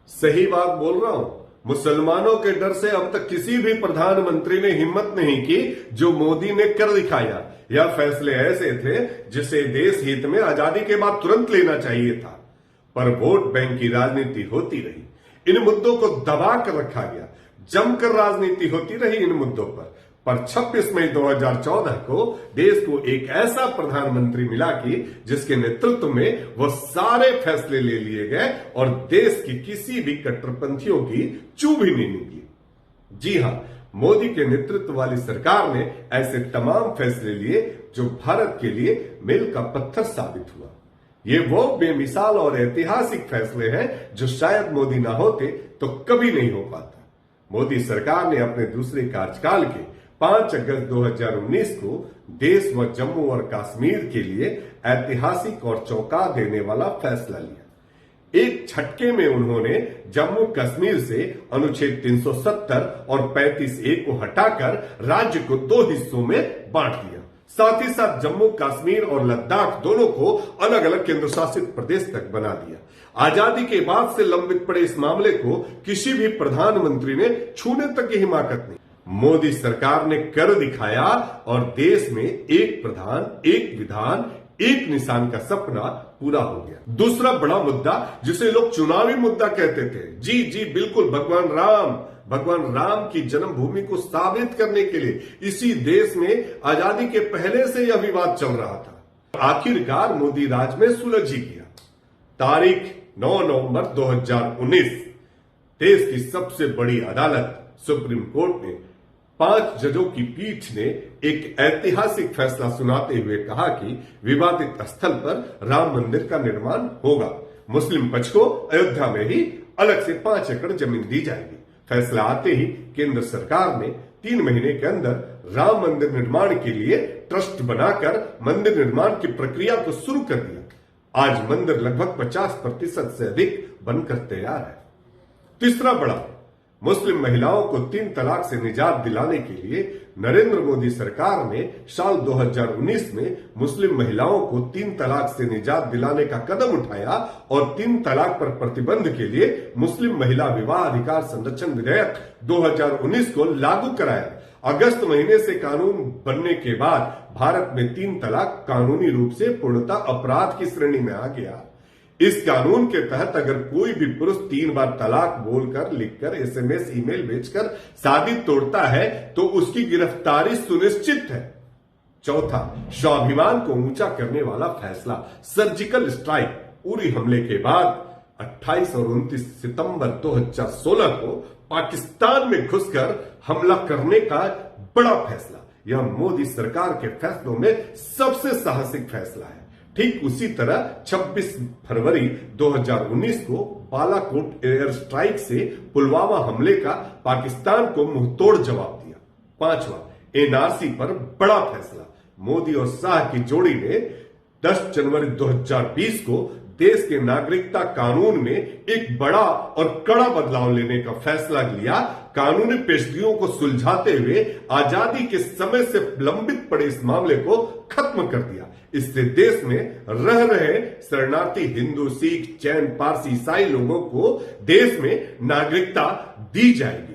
सही बात बोल रहा हूं। मुसलमानों के डर से अब तक किसी भी प्रधानमंत्री ने हिम्मत नहीं की जो मोदी ने कर दिखाया। यह फैसले ऐसे थे जिसे देश हित में आजादी के बाद तुरंत लेना चाहिए था, पर वोट बैंक की राजनीति होती रही। इन मुद्दों को दबा कर रखा गया, जमकर राजनीति होती रही इन मुद्दों पर 26 मई 2014 को देश को एक ऐसा प्रधानमंत्री मिला कि जिसके नेतृत्व में वो सारे फैसले ले लिए गए और देश की किसी भी कट्टरपंथियों की चू भी नहीं निकली। जी हां, मोदी के नेतृत्व वाली सरकार ने ऐसे तमाम फैसले लिए जो भारत के लिए मील का पत्थर साबित हुआ। ये वो बेमिसाल और ऐतिहासिक फैसले हैं जो शायद मोदी ना होते तो कभी नहीं हो पाता। मोदी सरकार ने अपने दूसरे कार्यकाल के 5 अगस्त 2019 को देश व जम्मू और कश्मीर के लिए ऐतिहासिक और चौंका देने वाला फैसला लिया। एक झटके में उन्होंने जम्मू कश्मीर से अनुच्छेद 370 और 35A को हटाकर राज्य को 2 हिस्सों में बांट दिया। साथ ही साथ जम्मू कश्मीर और लद्दाख दोनों को अलग अलग केंद्र शासित प्रदेश तक बना दिया। आजादी के बाद से लंबित पड़े इस मामले को किसी भी प्रधानमंत्री ने छूने तक की हिमाकत नहीं। मोदी सरकार ने कर दिखाया और देश में एक प्रधान, एक विधान, एक निशान का सपना पूरा हो गया। दूसरा बड़ा मुद्दा जिसे लोग चुनावी मुद्दा कहते थे, जी बिल्कुल, भगवान राम की जन्मभूमि को साबित करने के लिए इसी देश में आजादी के पहले से यह विवाद चल रहा था। आखिरकार मोदी राज में सुलझ ही गया। तारीख 9 नवंबर 2019 देश की सबसे बड़ी अदालत सुप्रीम कोर्ट ने 5 जजों की पीठ ने एक ऐतिहासिक फैसला सुनाते हुए कहा कि विवादित स्थल पर राम मंदिर का निर्माण होगा। मुस्लिम पक्ष को अयोध्या में ही अलग से 5 एकड़ जमीन दी जाएगी। फैसला आते ही केंद्र सरकार ने 3 महीने के अंदर राम मंदिर निर्माण के लिए ट्रस्ट बनाकर मंदिर निर्माण की प्रक्रिया को शुरू कर दिया। आज मंदिर लगभग 50% से अधिक बनकर तैयार है। तीसरा बड़ा, मुस्लिम महिलाओं को 3 तलाक से निजात दिलाने के लिए नरेंद्र मोदी सरकार ने साल 2019 में मुस्लिम महिलाओं को 3 तलाक से निजात दिलाने का कदम उठाया और 3 तलाक पर प्रतिबंध के लिए मुस्लिम महिला विवाह अधिकार संरक्षण विधेयक 2019 को लागू कराया। अगस्त महीने से कानून बनने के बाद भारत में 3 तलाक कानूनी रूप से पूर्णतः अपराध की श्रेणी में आ गया। इस कानून के तहत अगर कोई भी पुरुष 3 बार तलाक बोलकर, लिखकर, SMS, ईमेल भेजकर शादी तोड़ता है तो उसकी गिरफ्तारी सुनिश्चित है। चौथा, स्वाभिमान को ऊंचा करने वाला फैसला, सर्जिकल स्ट्राइक। उरी हमले के बाद 28 और 29 सितंबर 2016 को पाकिस्तान में घुसकर हमला करने का बड़ा फैसला, यह मोदी सरकार के फैसलों में सबसे साहसिक फैसला है। ठीक उसी तरह 26 फरवरी 2019 को बालाकोट एयर स्ट्राइक से पुलवामा हमले का पाकिस्तान को मुंहतोड़ जवाब दिया। 5वां, NRC पर बड़ा फैसला, मोदी और शाह की जोड़ी ने 10 जनवरी 2020 को देश के नागरिकता कानून में एक बड़ा और कड़ा बदलाव लेने का फैसला लिया। कानूनी पेशगियों को सुलझाते हुए आजादी के समय से लंबित पड़े इस मामले को खत्म कर दिया। इससे देश में रह रहे शरणार्थी हिंदू, सिख, जैन, पारसी, ईसाई लोगों को देश में नागरिकता दी जाएगी।